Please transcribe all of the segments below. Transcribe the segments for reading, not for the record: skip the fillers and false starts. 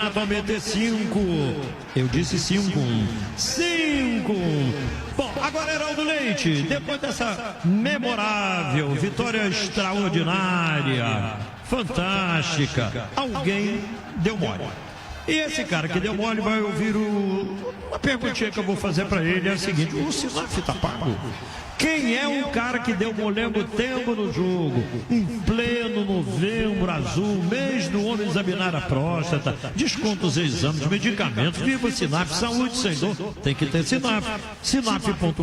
Atualmente é 5. Eu disse 5. 5. Bom, agora Heraldo Leite, depois dessa memorável vitória extraordinária, fantástica, alguém deu mole. E esse cara que deu mole vai ouvir uma perguntinha que eu vou fazer para ele, é a seguinte: o Sinaf tá pago? Quem é o cara que deu molengo tempo no jogo, em pleno novembro azul, mês do homem examinar a próstata, descontos, exames, medicamentos, viva Sinaf, saúde sem dor, tem que ter Sinaf, sinaf.com.br.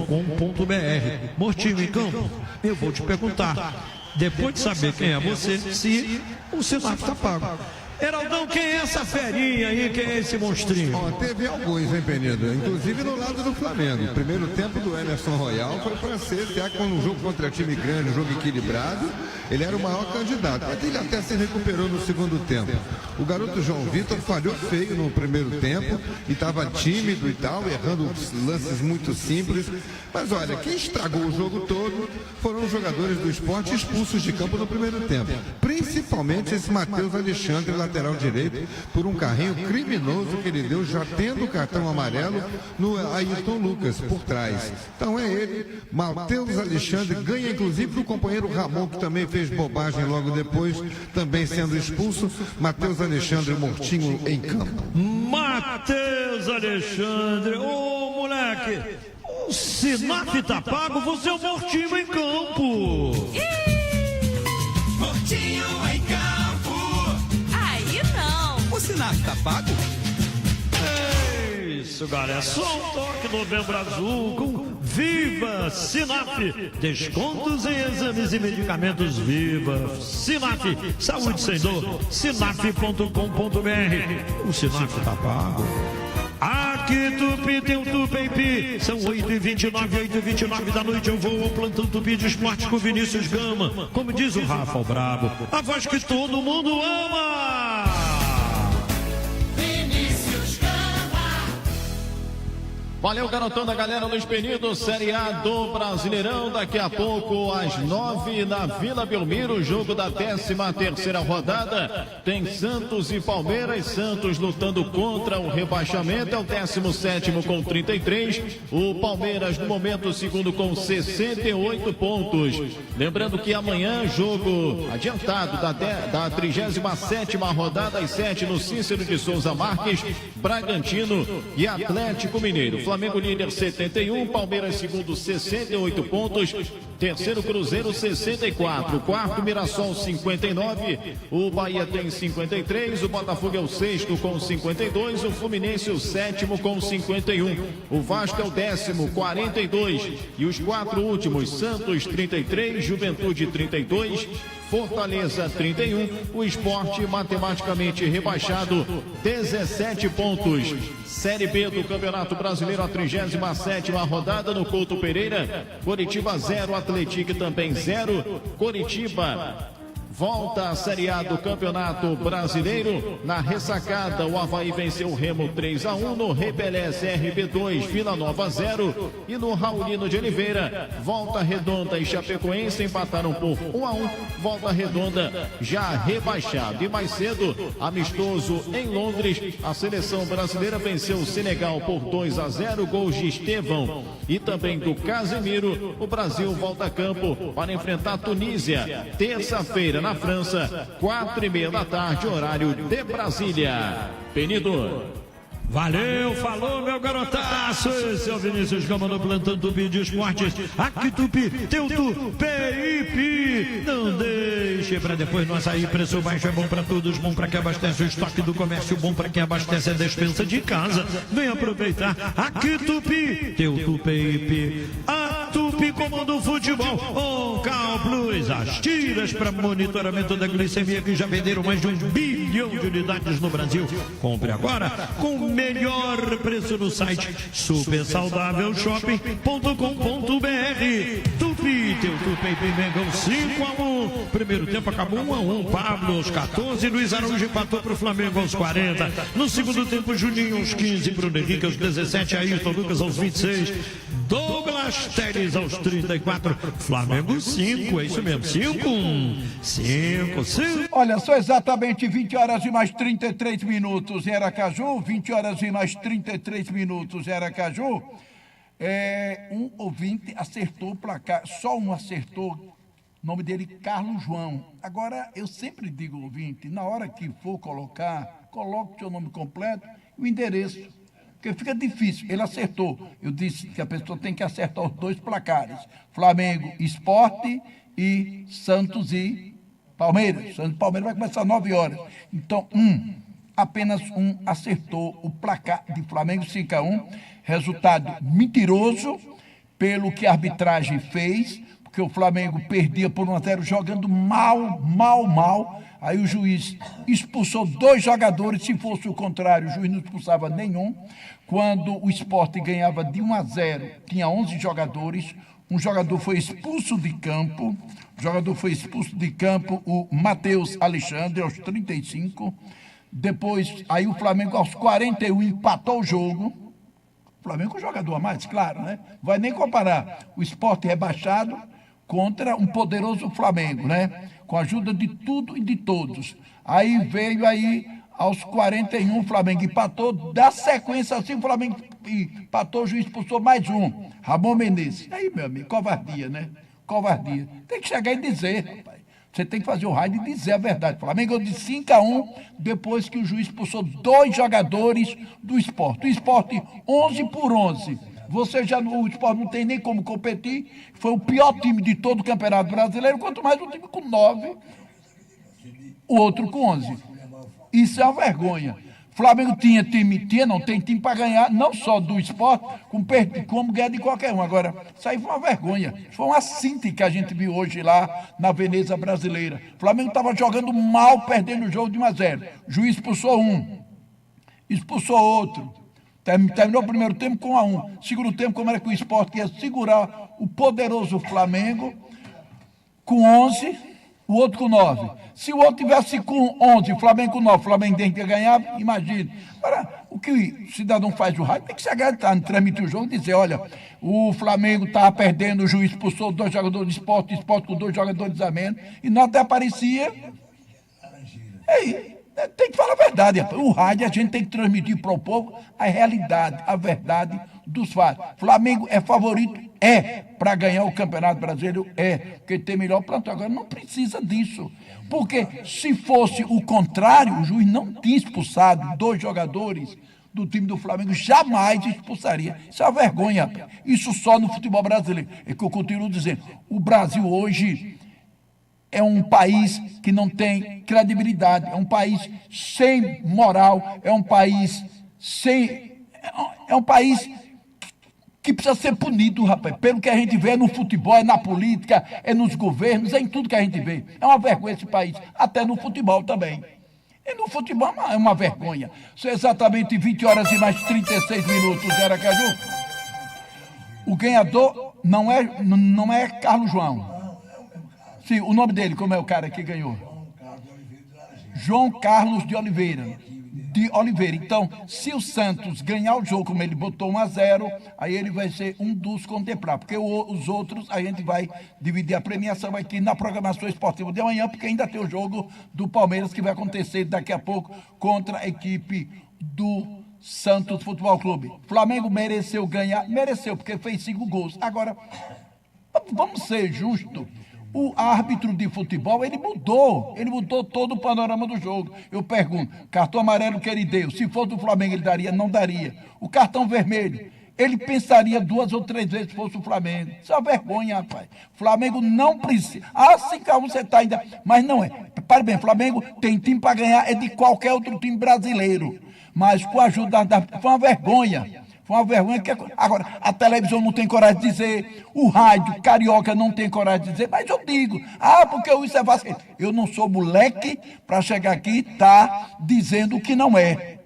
Mortinho em campo, eu vou te perguntar, depois de saber quem é você, se o Sinaf está pago. Heraldão, quem é essa ferinha aí? Quem é esse monstrinho? Ó, teve alguns, hein, Penido? Inclusive no lado do Flamengo. O primeiro tempo do Emerson Royal foi para ser, até com um jogo contra time grande, um jogo equilibrado, ele era o maior candidato. Mas ele até se recuperou no segundo tempo. O garoto João Vitor falhou feio no primeiro tempo e estava tímido e tal, errando lances muito simples. Mas olha, quem estragou o jogo todo foram os jogadores do Sport expulsos de campo no primeiro tempo. Principalmente esse Matheus Alexandre, lateral direito, por um carrinho criminoso que ele deu, já tendo o cartão amarelo no Ayrton Lucas por trás. Então é ele, Matheus Alexandre, ganha inclusive do companheiro Ramon, que também fez bobagem logo depois, também sendo expulso. Matheus Alexandre mortinho em campo. Matheus Alexandre, ô moleque, o Sinaf tá pago, você é o mortinho em campo. Mortinho em campo. Aí não. O Sinaf tá pago? É isso, galera. Só um toque Novembro Azul com Viva Sinaf. Descontos em exames e medicamentos. Viva Sinaf. Saúde sem dor. Sinaf.com.br. O Sinaf tá pago. Aqui Tupi tem o Tupi. São 8h29, 8h29 da noite. Eu vou ao plantão Tupi de esporte com Vinícius Gama. Como diz o Rafa o Brabo, a voz que todo mundo ama. Valeu, garotão da galera, Luiz Penido, Série A do Brasileirão. Daqui a pouco, às 9 na Vila Belmiro, jogo da 13ª rodada. Tem Santos e Palmeiras. Santos lutando contra o rebaixamento, é o 17º com 33. O Palmeiras, no momento, o segundo com 68 pontos. Lembrando que amanhã, jogo adiantado da 37ª rodada, às 7 no Cícero de Souza Marques, Bragantino e Atlético Mineiro. Flamengo líder 71, Palmeiras segundo 68 pontos, terceiro Cruzeiro 64, quarto Mirassol 59, o Bahia tem 53, o Botafogo é o sexto com 52, o Fluminense o sétimo com 51, o Vasco é o 10º 42 e os quatro últimos, Santos 33, Juventude 32, Fortaleza 31, o Sport matematicamente rebaixado 17 pontos. Série B do Campeonato Brasileiro, a 37ª rodada no Couto Pereira. Coritiba 0, Atlético também 0. Coritiba volta à Série A do Campeonato Brasileiro. Na ressacada, o Avaí venceu o Remo 3-1. No Repelé, CRB 2, Vila Nova 0. E no Raulino de Oliveira, Volta Redonda e Chapecoense empataram por 1-1. Volta Redonda já rebaixado. E mais cedo, amistoso em Londres, a seleção brasileira venceu o Senegal por 2-0. Gols de Estevão e também do Casemiro. O Brasil volta a campo para enfrentar a Tunísia, terça-feira, na França, 4h30 da tarde, horário de Brasília. Penido. Valeu, falou, meu garotaço. Esse é o Vinícius Gama no plantão Tupi de esportes. Aqui Tupi, teu Tupi. Não deixe pra depois no açaí. Preço baixo é bom pra todos, bom pra quem abastece o estoque do comércio, bom pra quem abastece a despensa de casa. Vem aproveitar. Aqui Tupi, teu Tupi. A Tupi comanda o futebol. Oncal Plus, as tiras para monitoramento da glicemia que já venderam mais de 1 bilhão de unidades no Brasil. Compre agora com melhor preço no site supersaudávelshop.com.br. Tupi, teu Tupi Mengão 5-1. Primeiro tempo acabou 1-1. Pablo aos 14, Luiz Araújo empatou para o Flamengo aos 40. No segundo tempo, Juninho aos 15, Bruno Henrique aos 17, Ayrton Lucas aos 26. Douglas Jonas Teles aos 34. Flamengo 5, é isso mesmo. 5. Olha, são exatamente 20 horas e mais 33 minutos em Aracaju. 20 horas e mais 33 minutos em Aracaju. Um ouvinte acertou o placar, só um acertou, o nome dele Carlos João. Agora, eu sempre digo, ouvinte, na hora que for colocar, coloque o seu nome completo e o endereço, porque fica difícil. Ele acertou. Eu disse que a pessoa tem que acertar os dois placares, Flamengo Sport e Santos e Palmeiras. Santos e Palmeiras vai começar às 9 horas. Então, apenas um acertou o placar de Flamengo 5-1. Resultado mentiroso, pelo que a arbitragem fez, porque o Flamengo perdia por 1-0 jogando mal. Aí o juiz expulsou 2 jogadores, se fosse o contrário, o juiz não expulsava nenhum. Quando o Sport ganhava de 1-0, tinha 11 jogadores, um jogador foi expulso de campo, o Matheus Alexandre, aos 35. Depois, aí o Flamengo aos 41 empatou o jogo. O Flamengo com jogador a mais, claro, né? Vai nem comparar o Sport rebaixado contra um poderoso Flamengo, né? Com a ajuda de tudo e de todos. Aí veio aos 41, o Flamengo empatou, da sequência assim, o Flamengo empatou, o juiz expulsou mais um, Ramon Menezes. Aí, meu amigo, covardia, né? Covardia. Tem que chegar e dizer, rapaz. Você tem que fazer o raio e dizer a verdade. O Flamengo de 5-1, depois que o juiz expulsou 2 jogadores do Sport. O Sport 11-11. O Sport não tem nem como competir. Foi o pior time de todo o Campeonato Brasileiro, quanto mais um time com 9, o outro com 11. Isso é uma vergonha. Flamengo tem time para ganhar, não só do Sport, como ganhar de qualquer um. Agora, isso aí foi uma vergonha. Foi uma síntese que a gente viu hoje lá na Veneza Brasileira. O Flamengo estava jogando mal, perdendo o jogo de 1-0. O juiz expulsou um, expulsou outro. Terminou o primeiro tempo com 1-1. Segundo tempo, como era que o Sport ia segurar o poderoso Flamengo com 11, o outro com 9. Se o outro tivesse com 11, o Flamengo com 9, o Flamengo tem que ganhar, imagine. Agora, o que o cidadão faz o raio, tem que chegar, transmitir o jogo e dizer, olha, o Flamengo estava perdendo, o juiz expulsou 2 jogadores de Sport, com 2 jogadores a menos, e não até aparecia. Tem que falar a verdade. O rádio a gente tem que transmitir para o povo a realidade, a verdade dos fatos. Flamengo é favorito? Para ganhar o Campeonato Brasileiro? Porque tem melhor plantão. Agora não precisa disso. Porque se fosse o contrário, o juiz não tinha expulsado 2 jogadores do time do Flamengo, jamais expulsaria. Isso é uma vergonha, rapaz. Isso só no futebol brasileiro. É que eu continuo dizendo, o Brasil hoje é um país que não tem credibilidade, é um país sem moral, é um país que precisa ser punido, rapaz, pelo que a gente vê no futebol, é na política, é nos governos, é em tudo que a gente vê. É uma vergonha esse país, até no futebol também. E no futebol é uma vergonha. São exatamente 20 horas e mais 36 minutos de Aracaju. O ganhador não é Carlos João. Sim, o nome dele, como é o cara que ganhou? João Carlos de Oliveira. Então, se o Santos ganhar o jogo, como ele botou 1-0, aí ele vai ser um dos contemplados, porque os outros a gente vai dividir a premiação aqui na programação esportiva de amanhã, porque ainda tem o jogo do Palmeiras que vai acontecer daqui a pouco contra a equipe do Santos Futebol Clube. Flamengo mereceu ganhar, porque fez 5 gols. Agora, vamos ser justos. O árbitro de futebol, ele mudou todo o panorama do jogo. Eu pergunto, cartão amarelo que ele deu, se fosse do Flamengo ele daria? Não daria. O cartão vermelho, ele pensaria 2 ou 3 vezes se fosse o Flamengo. Isso é uma vergonha, rapaz. Flamengo não precisa. 5-1 você está ainda, mas não é. Pare bem, Flamengo tem time para ganhar, é de qualquer outro time brasileiro. Mas com a ajuda foi uma vergonha. Foi uma vergonha que agora a televisão não tem coragem de dizer, o rádio carioca não tem coragem de dizer, mas eu digo, porque isso é vacilo. Eu não sou moleque para chegar aqui e estar dizendo o que não é.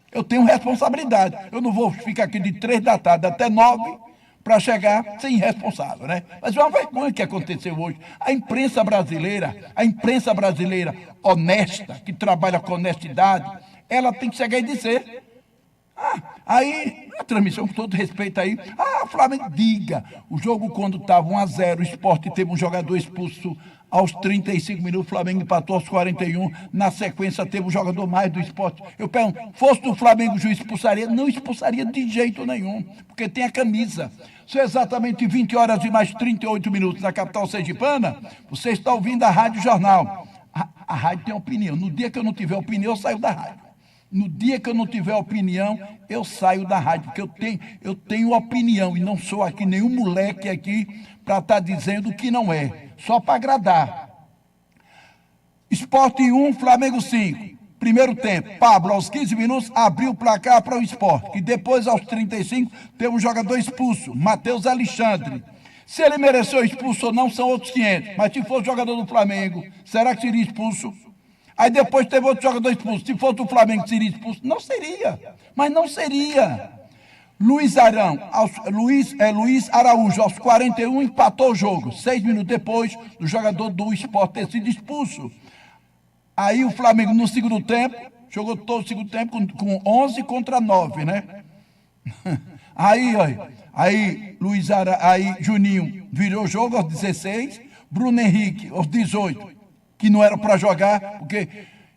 Eu tenho responsabilidade. Eu não vou ficar aqui de 3 da tarde até 9 para chegar sem irresponsável, né? Mas é uma vergonha que aconteceu hoje. A imprensa brasileira honesta, que trabalha com honestidade, ela tem que chegar e dizer. Aí a transmissão, com todo respeito aí, Flamengo, diga, o jogo quando estava 1-0, o Sport teve um jogador expulso aos 35 minutos, o Flamengo empatou aos 41, na sequência teve um jogador mais do Sport. Eu pergunto, fosse do Flamengo o juiz expulsaria? Não expulsaria de jeito nenhum, porque tem a camisa. São exatamente 20 horas e mais 38 minutos na capital sergipana, você está ouvindo a Rádio Jornal. A rádio tem opinião, no dia que eu não tiver opinião, eu saio da rádio. No dia que eu não tiver opinião, eu saio da rádio, porque eu tenho opinião, e não sou aqui nenhum moleque aqui para estar dizendo o que não é, só para agradar. Sport 1, Flamengo 5. Primeiro tempo, Pablo, aos 15 minutos, abriu o placar para o Sport, e depois, aos 35, teve um jogador expulso, Matheus Alexandre. Se ele mereceu expulso ou não, são outros 500, mas se fosse jogador do Flamengo, será que seria expulso? Aí depois teve outro jogador expulso. Se fosse o Flamengo, seria expulso? Não seria, mas não seria. Luiz Araújo, aos 41, empatou o jogo. 6 minutos depois, o jogador do Sport ter sido expulso. Aí o Flamengo, no segundo tempo, jogou todo o segundo tempo com 11 contra 9, né? Aí Juninho virou o jogo aos 16, Bruno Henrique aos 18, que não era para jogar, porque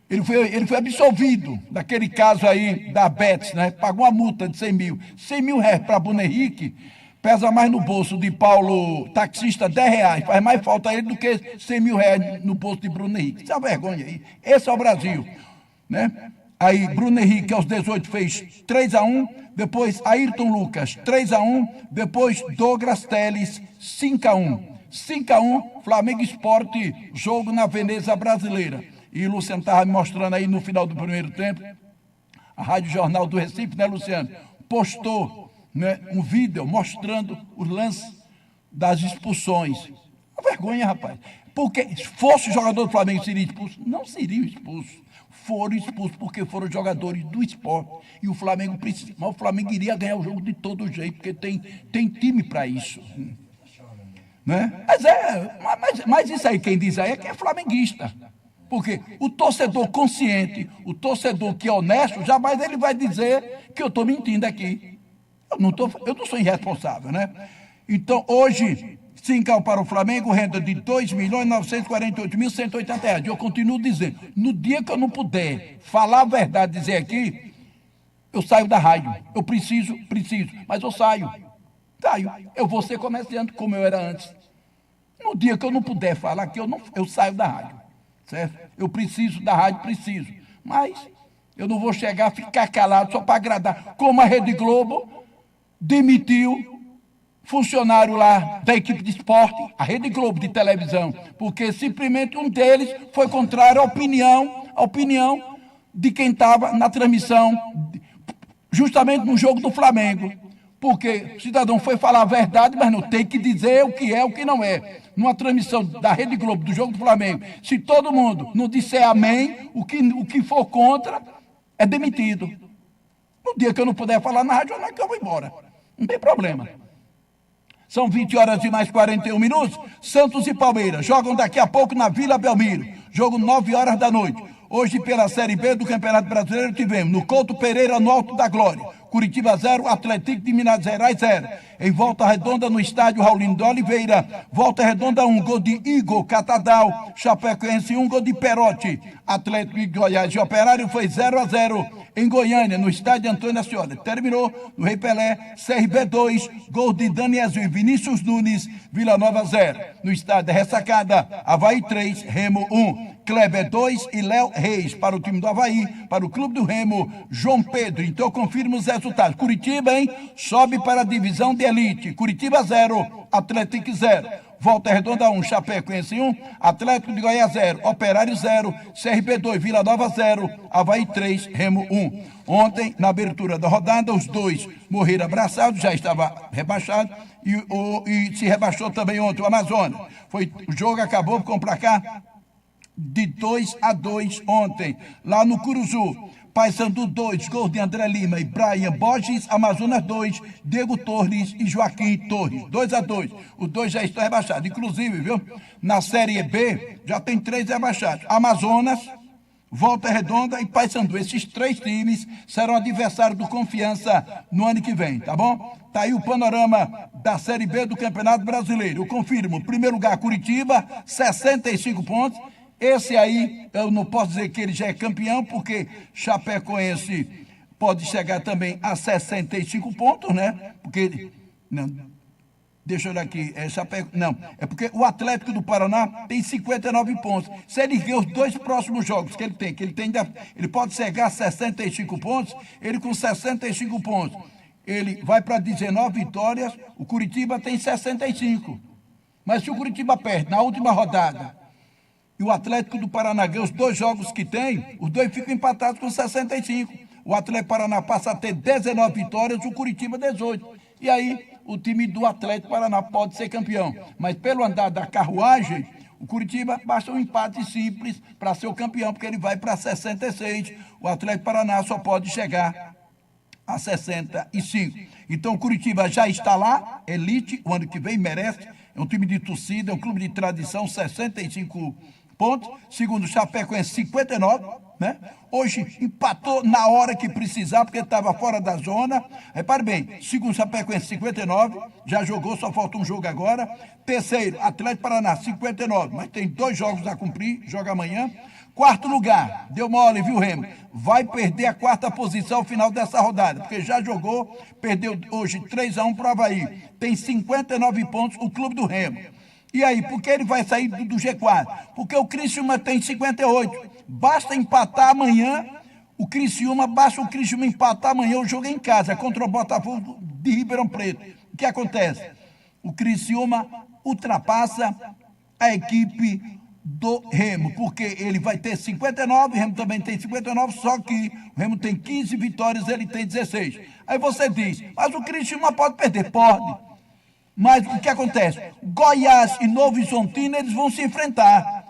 ele foi absolvido daquele caso aí da Betis, né? Pagou uma multa de 100 mil. 100 mil reais para Bruno Henrique pesa mais no bolso de Paulo, taxista, 10 reais. Faz mais falta a ele do que 100 mil reais no bolso de Bruno Henrique. Isso é uma vergonha aí. Esse é o Brasil, né? Aí Bruno Henrique aos 18 fez 3-1, depois Ayrton Lucas 3-1, depois Douglas Teles 5-1. 5-1, Flamengo Sport, jogo na Veneza Brasileira. E o Luciano estava me mostrando aí no final do primeiro tempo, a Rádio Jornal do Recife, né, Luciano? Postou, né, um vídeo mostrando os lances das expulsões. Uma vergonha, rapaz. Porque se fosse jogador do Flamengo, seria expulso? Não seria expulso. Foram expulsos porque foram jogadores do Sport. E o Flamengo precisa. Mas o Flamengo iria ganhar o jogo de todo jeito, porque tem time para isso. Né? Mas isso aí, quem diz aí é que é flamenguista. Porque o torcedor consciente, o torcedor que é honesto, jamais ele vai dizer que eu estou mentindo aqui. Eu não sou irresponsável, né? Então, hoje, 5 para o Flamengo, renda de R$ 2.948.180. Eu continuo dizendo, no dia que eu não puder falar a verdade, dizer aqui, eu saio da rádio. Eu preciso, mas eu saio. Eu vou ser comerciante como eu era antes. No dia que eu não puder falar aqui, eu saio da rádio. Certo? Eu preciso da rádio, mas eu não vou chegar a ficar calado só para agradar. Como a Rede Globo demitiu funcionário lá da equipe de esporte, a Rede Globo de televisão, porque simplesmente um deles foi contrário à opinião de quem estava na transmissão, justamente no jogo do Flamengo. Porque o cidadão foi falar a verdade, mas não tem que dizer o que é, o que não é. Numa transmissão da Rede Globo, do jogo do Flamengo, se todo mundo não disser amém, o que for contra, é demitido. No dia que eu não puder falar na rádio, não é que eu vou embora. Não tem problema. São 20 horas e mais 41 minutos. Santos e Palmeiras jogam daqui a pouco na Vila Belmiro. Jogo 9 horas da noite. Hoje, pela Série B do Campeonato Brasileiro, tivemos no Couto Pereira, no Alto da Glória. Curitiba 0, Atlético de Minas Gerais 0. Em Volta Redonda, no estádio Raulino de Oliveira, Volta Redonda 1, gol de Igor Catadal, Chapecoense 1, gol de Perotti. Atlético de Goiás e Operário foi 0-0 em Goiânia, no estádio Antônio Ascioli. Terminou no Rei Pelé, CRB 2, gol de Danielzinho e Vinícius Nunes, Vila Nova 0. No estádio Ressacada, Avaí 3, Remo 1. Kleber 2 e Léo Reis para o time do Avaí, para o clube do Remo, João Pedro. Então confirma os resultados. Curitiba, sobe para a divisão de elite. Curitiba 0, Atlético 0. Volta Redonda 1, Chapecoense 1, Atlético de Goiás 0, Operário 0, CRB 2, Vila Nova 0, Avaí 3, Remo 1. Ontem, na abertura da rodada, os dois morreram abraçados, já estava rebaixado, e se rebaixou também ontem o Amazonas. O jogo acabou com o placar de 2-2 ontem, lá no Curuzu. Paysandu 2, gols de André Lima e Brian Borges, Amazonas 2, Diego Torres e Joaquim Torres, 2-2. Os dois já estão rebaixados. Inclusive, viu, na Série B já tem 3 rebaixados. Amazonas, Volta Redonda e Paysandu. Esses 3 times serão adversários do Confiança no ano que vem, tá bom? Tá aí o panorama da Série B do Campeonato Brasileiro. Eu confirmo, primeiro lugar, Curitiba, 65 pontos. Esse aí, eu não posso dizer que ele já é campeão, porque Chapecoense pode chegar também a 65 pontos, né? Porque, não, deixa eu olhar aqui, é porque o Atlético do Paraná tem 59 pontos. Se ele ganhar os 2 próximos jogos que ele pode chegar a 65 pontos, ele com 65 pontos, ele vai para 19 vitórias, o Curitiba tem 65. Mas se o Curitiba perde na última rodada, e o Atlético do Paraná ganha os 2 jogos que tem, os 2 ficam empatados com 65. O Atlético do Paraná passa a ter 19 vitórias, o Curitiba 18. E aí, o time do Atlético do Paraná pode ser campeão. Mas pelo andar da carruagem, o Curitiba basta um empate simples para ser o campeão, porque ele vai para 66. O Atlético do Paraná só pode chegar a 65. Então, o Curitiba já está lá, elite, o ano que vem merece. É um time de torcida, é um clube de tradição, 65 pontos. Segundo o Chapecoense, 59, né? Hoje empatou na hora que precisava, porque estava fora da zona. Repare bem, segundo o Chapecoense, 59, já jogou, só falta um jogo agora. Terceiro, Atlético Paraná, 59, mas tem 2 jogos a cumprir, joga amanhã. Quarto lugar, deu mole, viu, Remo? Vai perder a 4ª posição ao final dessa rodada, porque já jogou, perdeu hoje 3-1 para o Avaí. Tem 59 pontos o clube do Remo. E aí, por que ele vai sair do G4? Porque o Criciúma tem 58. Basta empatar amanhã, basta o Criciúma empatar amanhã, o jogo é em casa, contra o Botafogo de Ribeirão Preto. O que acontece? O Criciúma ultrapassa a equipe do Remo, porque ele vai ter 59, o Remo também tem 59, só que o Remo tem 15 vitórias, ele tem 16. Aí você diz, mas o Criciúma pode perder? Pode. Mas o que acontece? Goiás e Novo Horizontino, eles vão se enfrentar.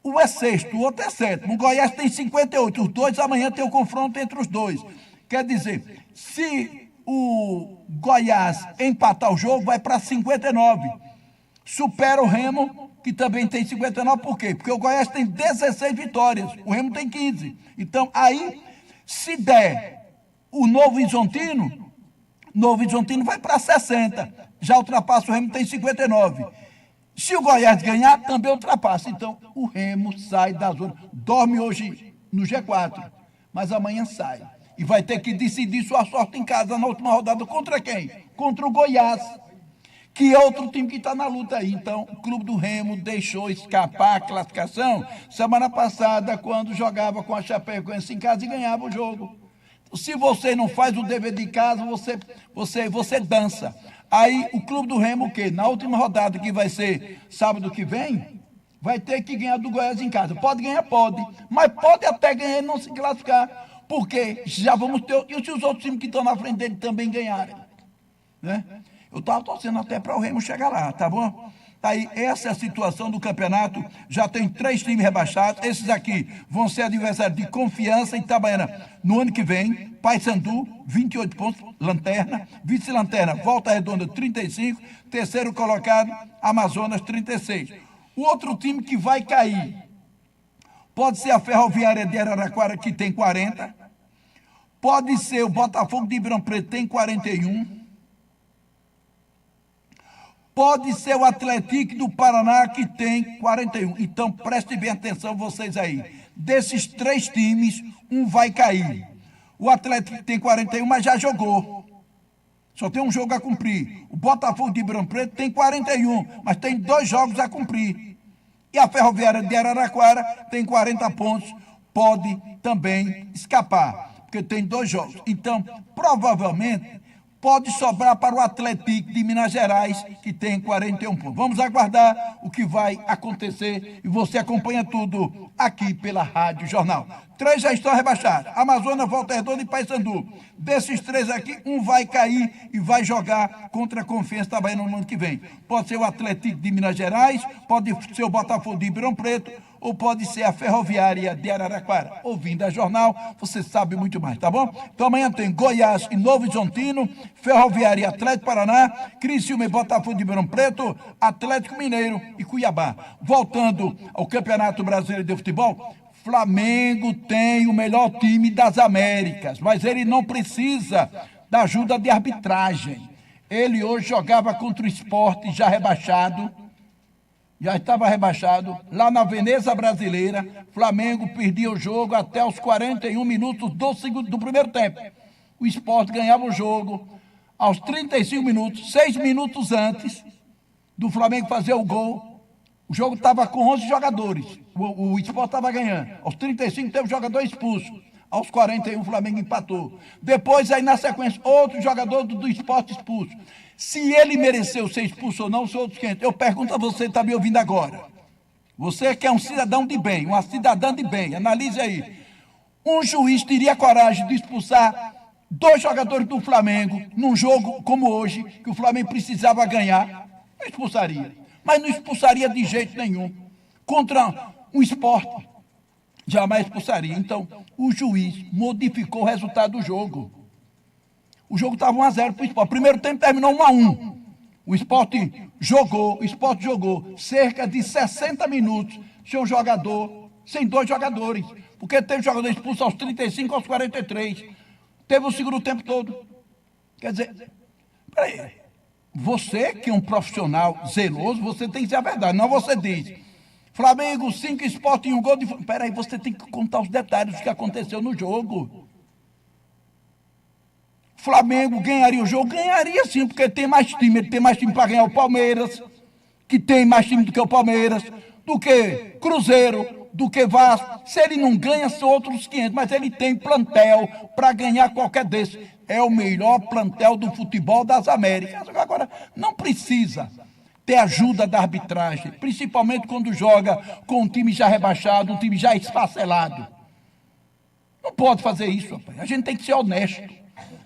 Um é 6º, o outro é 7º. O Goiás tem 58. Os 2 amanhã tem o confronto entre os 2. Quer dizer, se o Goiás empatar o jogo, vai para 59. Supera o Remo, que também tem 59. Por quê? Porque o Goiás tem 16 vitórias. O Remo tem 15. Então, aí, se der o Novo Horizontino vai para 60. Já ultrapassa o Remo, tem 59. Se o Goiás ganhar, também ultrapassa. Então, o Remo sai da zona. Dorme hoje no G4, mas amanhã sai. E vai ter que decidir sua sorte em casa na última rodada. Contra quem? Contra o Goiás, que é outro time que está na luta aí. Então, o clube do Remo deixou escapar a classificação semana passada, quando jogava com a Chapecoense em casa e ganhava o jogo. Se você não faz o dever de casa, você dança. Aí o clube do Remo, o quê? Na última rodada, que vai ser sábado que vem, vai ter que ganhar do Goiás em casa. Pode ganhar? Pode. Mas pode até ganhar e não se classificar. Porque já vamos ter... E se os outros times que estão na frente dele também ganharem? Né? Eu estava torcendo até para o Remo chegar lá, tá bom? Aí, essa é a situação do campeonato. Já tem 3 times rebaixados. Esses aqui vão ser adversários de Confiança e Itabaiana no ano que vem. Paysandu, 28 pontos, lanterna. Vice-lanterna, Volta Redonda, 35. Terceiro colocado, Amazonas, 36. O outro time que vai cair pode ser a Ferroviária de Araraquara, que tem 40. Pode ser o Botafogo de Ribeirão Preto, tem 41. Pode ser o Atlético do Paraná, que tem 41. Então, prestem bem atenção vocês aí. Desses 3 times, um vai cair. O Atlético tem 41, mas já jogou. Só tem um jogo a cumprir. O Botafogo de Ribeirão Preto tem 41, mas tem 2 jogos a cumprir. E a Ferroviária de Araraquara tem 40 pontos. Pode também escapar, porque tem 2 jogos. Então, provavelmente... pode sobrar para o Atlético de Minas Gerais, que tem 41 pontos. Vamos aguardar o que vai acontecer e você acompanha tudo aqui pela Rádio Jornal. 3 já estão rebaixados: Amazonas, Volta Redonda e Paysandu. Desses 3 aqui, um vai cair e vai jogar contra a Confiança Itabaiana no ano que vem. Pode ser o Atlético de Minas Gerais, pode ser o Botafogo de Ribeirão Preto, ou pode ser a Ferroviária de Araraquara. Ouvindo a jornal, você sabe muito mais, tá bom? Então amanhã tem Goiás e Novo Horizontino, Ferroviária e Atlético Paraná, Criciúma e Botafogo de Ribeirão Preto, Atlético Mineiro e Cuiabá. Voltando ao Campeonato Brasileiro de Futebol, Flamengo tem o melhor time das Américas, mas ele não precisa da ajuda de arbitragem. Ele hoje jogava contra o Sport, já rebaixado, já estava rebaixado, lá na Veneza Brasileira. Flamengo perdia o jogo até os 41 minutos do primeiro tempo. O Sport ganhava o jogo aos 35 minutos, 6 minutos antes do Flamengo fazer o gol. O jogo estava com 11 jogadores, o Sport estava ganhando. Aos 35 teve um jogador expulso, aos 41 o Flamengo empatou. Depois, aí na sequência, outro jogador do Sport expulso. Se ele mereceu ser expulso ou não, são outros 500. Eu pergunto a você, está me ouvindo agora. Você que é um cidadão de bem, uma cidadã de bem, analise aí. Um juiz teria coragem de expulsar 2 jogadores do Flamengo num jogo como hoje, que o Flamengo precisava ganhar? Não expulsaria. Mas não expulsaria de jeito nenhum. Contra um Sport, jamais expulsaria. Então, o juiz modificou o resultado do jogo. O jogo estava 1-0 para o Sport. Primeiro tempo terminou 1-1. O Sport jogou cerca de 60 minutos sem 2 jogadores. Porque teve jogador expulso aos 35, aos 43. Teve o segundo tempo todo. Quer dizer, peraí. Você, que é um profissional zeloso, você tem que dizer a verdade. Não você diz, Flamengo 5, Sport em 1 gol de... Peraí, você tem que contar os detalhes do que aconteceu no jogo. Flamengo ganharia o jogo? Ganharia sim, porque tem mais time. Ele tem mais time para ganhar o Palmeiras, que tem mais time do que o Palmeiras, do que Cruzeiro, do que Vasco. Se ele não ganha, são outros 500, mas ele tem plantel para ganhar qualquer desses. É o melhor plantel do futebol das Américas. Agora, não precisa ter ajuda da arbitragem, principalmente quando joga com um time já rebaixado, um time já esfacelado. Não pode fazer isso, rapaz. A gente tem que ser honesto.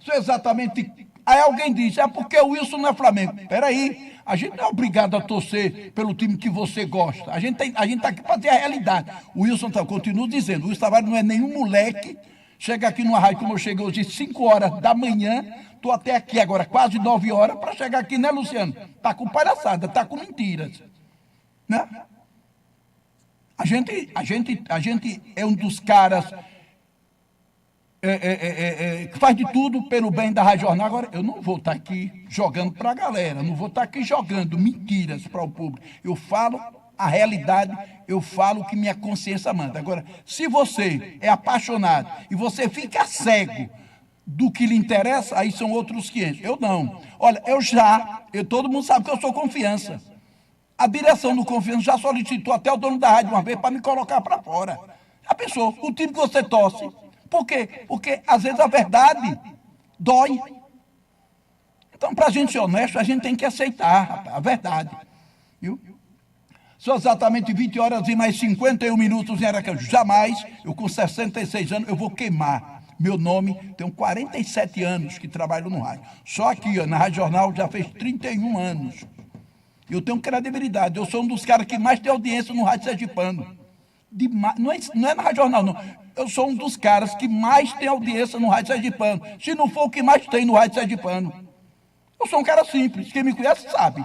Isso é exatamente... Aí alguém diz, é porque o Wilson não é Flamengo. Peraí, a gente não é obrigado a torcer pelo time que você gosta. A gente está aqui para ter a realidade. O Wilson, continuo dizendo, o Wilson Tavares não é nenhum moleque. Chega aqui numa rádio, como eu cheguei hoje, 5 horas da manhã, estou até aqui agora, quase 9 horas, para chegar aqui, né, Luciano? Está com palhaçada, está com mentiras. Né? A gente é um dos caras que faz de tudo pelo bem da Rádio Jornal. Agora, eu não vou estar aqui jogando para a galera, não vou estar aqui jogando mentiras para o público. Eu falo a realidade, eu falo o que minha consciência manda. Agora, se você é apaixonado e você fica cego do que lhe interessa, aí são outros 500. Eu não. Olha, todo mundo sabe que eu sou Confiança. A direção do Confiança já solicitou até o dono da rádio uma vez para me colocar para fora. Já pensou? O time que você torce. Por quê? Porque, às vezes, a verdade dói. Então, para a gente ser honesto, a gente tem que aceitar, rapaz, a verdade. Viu? São exatamente 20 horas e mais 51 minutos em Aracaju. Jamais, eu com 66 anos, eu vou queimar meu nome. Tenho 47 anos que trabalho no rádio. Só aqui, ó, na Rádio Jornal, já fez 31 anos. Eu tenho credibilidade. Eu sou um dos caras que mais tem audiência no rádio sergipano. Não é na Rádio Jornal, não. Eu sou um dos caras que mais tem audiência no rádio sergipano. Se não for o que mais tem no rádio sergipano. Eu sou um cara simples. Quem me conhece sabe.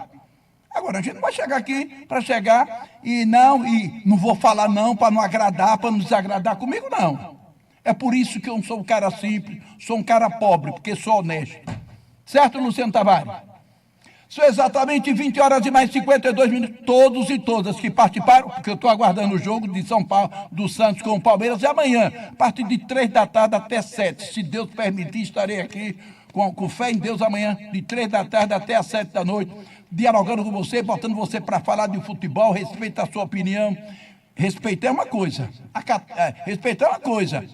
Agora, a gente não vai chegar aqui para chegar e não vou falar não para não agradar, para não desagradar comigo, não. É por isso que eu não sou um cara simples, sou um cara pobre, porque sou honesto. Certo, Luciano Tavares? São exatamente 20 horas e mais 52 minutos. Todos e todas que participaram, porque eu estou aguardando o jogo de São Paulo, do Santos com o Palmeiras, e amanhã, a partir de 3 da tarde até 7. Se Deus permitir, estarei aqui com fé em Deus amanhã, de 3 da tarde até as 7 da noite, dialogando com você, botando você para falar de futebol, respeito a sua opinião. Respeitar é uma coisa. Respeitar é uma coisa.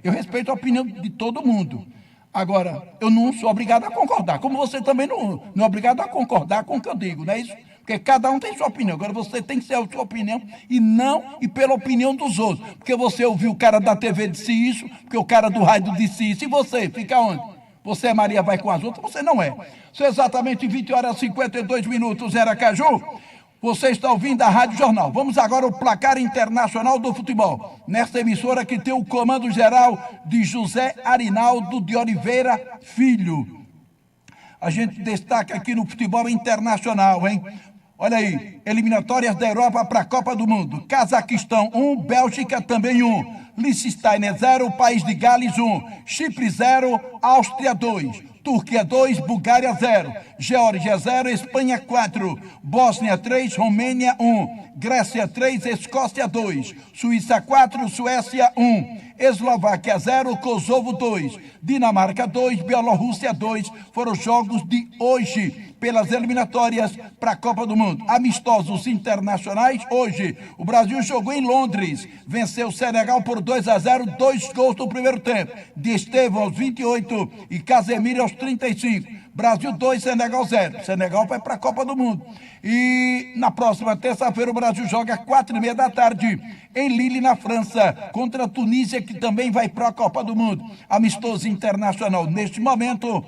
Eu respeito a opinião de todo mundo. Agora, eu não sou obrigado a concordar, como você também não é obrigado a concordar com o que eu digo, não é isso? Porque cada um tem sua opinião. Agora, você tem que ser a sua opinião e pela opinião dos outros. Porque você ouviu o cara da TV disse isso, porque o cara do rádio disse isso, e você fica onde? Você é Maria, vai com as outras? Você não é. São exatamente 20 horas e 52 minutos, Aracaju. Você está ouvindo a Rádio Jornal. Vamos agora ao placar internacional do futebol. Nesta emissora que tem o comando geral de José Arinaldo de Oliveira Filho. A gente destaca aqui no futebol internacional, hein? Olha aí, eliminatórias da Europa para a Copa do Mundo. Cazaquistão 1, Bélgica também 1. Liechtenstein 0, País de Gales 1. Chipre 0, Áustria 2. Turquia 2, Bulgária 0. Geórgia 0, Espanha 4. Bósnia 3, Romênia 1. Grécia 3, Escócia 2. Suíça 4, Suécia 1. Eslováquia 0, Kosovo 2. Dinamarca 2, Bielorrússia 2. Foram os jogos de hoje pelas eliminatórias para a Copa do Mundo. Amistosos internacionais hoje. O Brasil jogou em Londres. Venceu o Senegal por 2-0, 2 gols no primeiro tempo. De Estevão aos 28 e Casemiro aos 35. Brasil 2, Senegal 0. Senegal vai para a Copa do Mundo. E na próxima terça-feira o Brasil joga às 4h30 da tarde em Lille, na França, contra a Tunísia, que também vai para a Copa do Mundo. Amistoso internacional. Neste momento,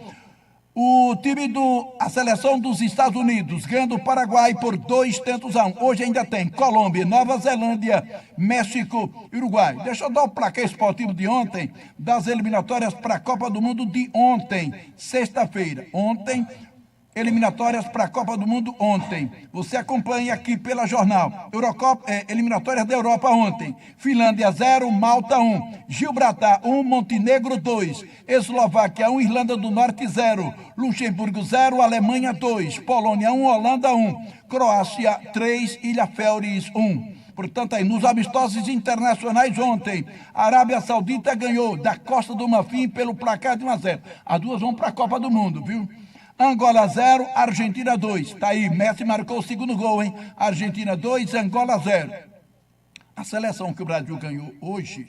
a seleção dos Estados Unidos ganhando o Paraguai por 2-1. Hoje ainda tem Colômbia, Nova Zelândia, México e Uruguai. Deixa eu dar o placar esportivo de ontem, das eliminatórias para a Copa do Mundo de ontem, sexta-feira. Ontem, eliminatórias para a Copa do Mundo ontem. Você acompanha aqui pela jornal. Eliminatórias da Europa ontem. Finlândia 0, Malta 1. Gibraltar 1, Montenegro 2. Eslováquia 1, Irlanda do Norte 0. Luxemburgo 0, Alemanha 2. Polônia 1, Holanda 1. Croácia 3, Ilha Féroe 1. Portanto, aí, nos amistosos internacionais ontem, a Arábia Saudita ganhou da Costa do Marfim pelo placar de 1-0. As duas vão para a Copa do Mundo, viu? Angola 0, Argentina 2. Tá aí, Messi marcou o segundo gol, hein? Argentina 2, Angola 0. A seleção que o Brasil ganhou hoje,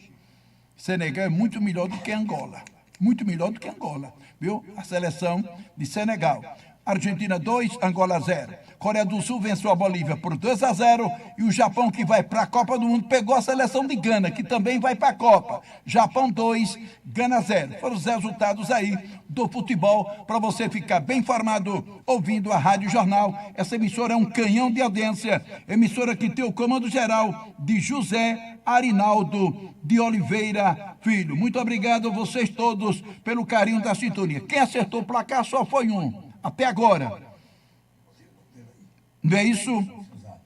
Senegal, é muito melhor do que Angola. Muito melhor do que Angola, viu? A seleção de Senegal. Argentina 2, Angola 0. Coreia do Sul venceu a Bolívia por 2-0 e o Japão, que vai para a Copa do Mundo, pegou a seleção de Gana, que também vai para a Copa. Japão 2, Gana 0. Foram os resultados aí do futebol, para você ficar bem informado ouvindo a Rádio Jornal. Essa emissora é um canhão de audiência, emissora que tem o comando geral de José Arinaldo de Oliveira Filho. Muito obrigado a vocês todos pelo carinho da sintonia. Quem acertou o placar só foi um, até agora. Não é isso?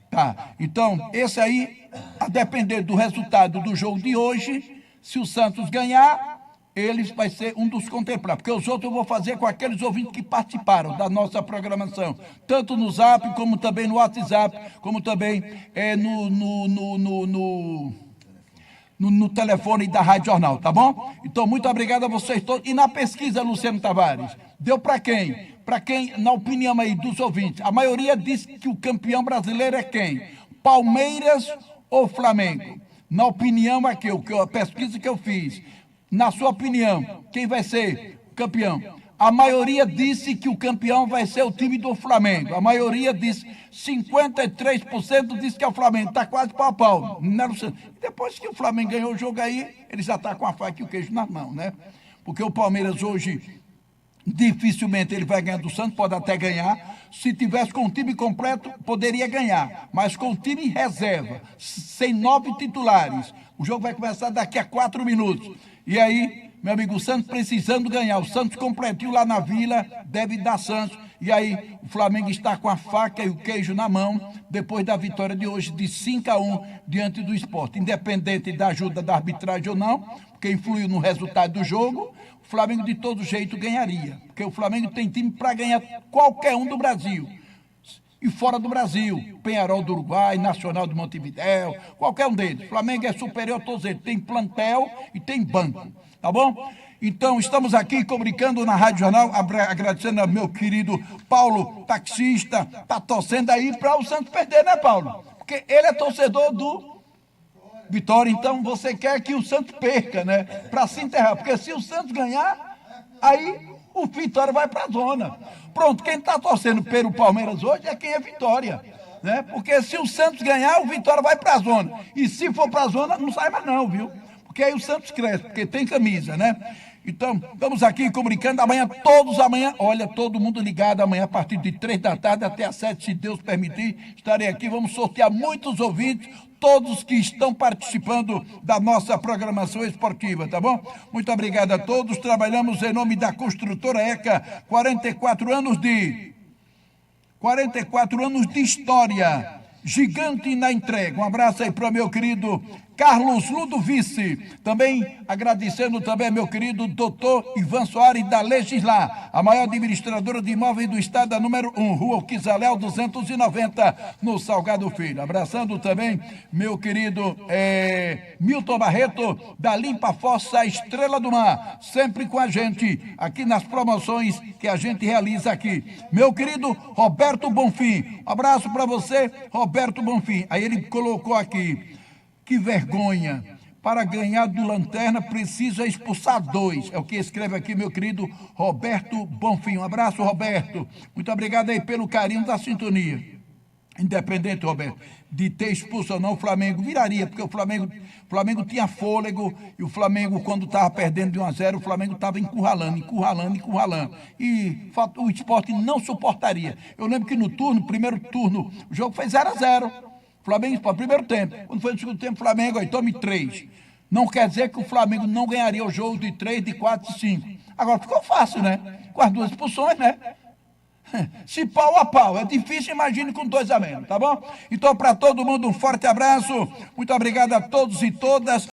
Tá. Então, esse aí, a depender do resultado do jogo de hoje, se o Santos ganhar, ele vai ser um dos contemplados. Porque os outros eu vou fazer com aqueles ouvintes que participaram da nossa programação. Tanto no Zap, como também no WhatsApp, como também no telefone da Rádio Jornal, tá bom? Então, muito obrigado a vocês todos. E na pesquisa, Luciano Tavares, deu para quem? Para quem, na opinião aí dos ouvintes, a maioria diz que o campeão brasileiro é quem? Palmeiras ou Flamengo? Na opinião aqui, a pesquisa que eu fiz, na sua opinião, quem vai ser o campeão? A maioria disse que o campeão vai ser o time do Flamengo. A maioria disse, 53% disse que é o Flamengo. Está quase pau a pau. Depois que o Flamengo ganhou o jogo aí, ele já está com a faca e o queijo na mão, né? Porque o Palmeiras hoje, dificilmente ele vai ganhar do Santos, pode até ganhar. Se tivesse com o time completo, poderia ganhar. Mas com o time em reserva, sem 9 titulares, o jogo vai começar daqui a 4 minutos. E aí, meu amigo, o Santos precisando ganhar. O Santos completinho lá na Vila, deve dar Santos. E aí, o Flamengo está com a faca e o queijo na mão, depois da vitória de hoje de 5-1 diante do Sport. Independente da ajuda da arbitragem ou não, porque influiu no resultado do jogo, o Flamengo de todo jeito ganharia. Porque o Flamengo tem time para ganhar qualquer um do Brasil. E fora do Brasil, Peñarol do Uruguai, Nacional de Montevidéu, qualquer um deles. O Flamengo é superior a todos eles. Tem plantel e tem banco. Tá bom? Então, estamos aqui comunicando na Rádio Jornal, agradecendo ao meu querido Paulo, taxista, tá torcendo aí para o Santos perder, né, Paulo? Porque ele é torcedor do Vitória, então você quer que o Santos perca, né? Para se enterrar, porque se o Santos ganhar, aí o Vitória vai para a zona. Pronto, quem está torcendo pelo Palmeiras hoje é quem é Vitória, né? Porque se o Santos ganhar, o Vitória vai para a zona. E se for para a zona, não sai mais não, viu? Porque aí o Santos cresce, porque tem camisa, né? Então, estamos aqui comunicando amanhã, olha, todo mundo ligado amanhã a partir de 3 da tarde até às 7, se Deus permitir, estarei aqui, vamos sortear muitos ouvintes, todos que estão participando da nossa programação esportiva, tá bom? Muito obrigado a todos, trabalhamos em nome da Construtora ECA, 44 anos de 44 anos de história. Gigante na entrega. Um abraço aí para o meu querido Carlos Ludovice. Também agradecendo também meu querido doutor Ivan Soares da Legislar, a maior administradora de imóveis do estado, a número 1, Rua Quisaléu 290, no Salgado Filho. Abraçando também meu querido Milton Barreto, da Limpa Fossa Estrela do Mar, sempre com a gente aqui nas promoções que a gente realiza aqui. Meu querido Roberto Bonfim, um abraço para você, Roberto Bonfim. Aí ele colocou aqui: que vergonha, para ganhar do Lanterna precisa expulsar 2. É o que escreve aqui meu querido Roberto Bonfim. Um abraço, Roberto. Muito obrigado aí pelo carinho da sintonia. Independente, Roberto, de ter expulso ou não, o Flamengo viraria, porque o Flamengo tinha fôlego, e o Flamengo, quando estava perdendo de 1-0, o Flamengo estava encurralando. E o Sport não suportaria. Eu lembro que no primeiro turno, o jogo foi 0-0. Flamengo, para o primeiro tempo. Quando foi no segundo tempo, Flamengo, aí tome 3. Não quer dizer que o Flamengo não ganharia o jogo de 3, de 4, de 5. Agora ficou fácil, né? Com as 2 expulsões, né? Se pau a pau, é difícil, imagine com 2 a menos, tá bom? Então, para todo mundo, um forte abraço. Muito obrigado a todos e todas.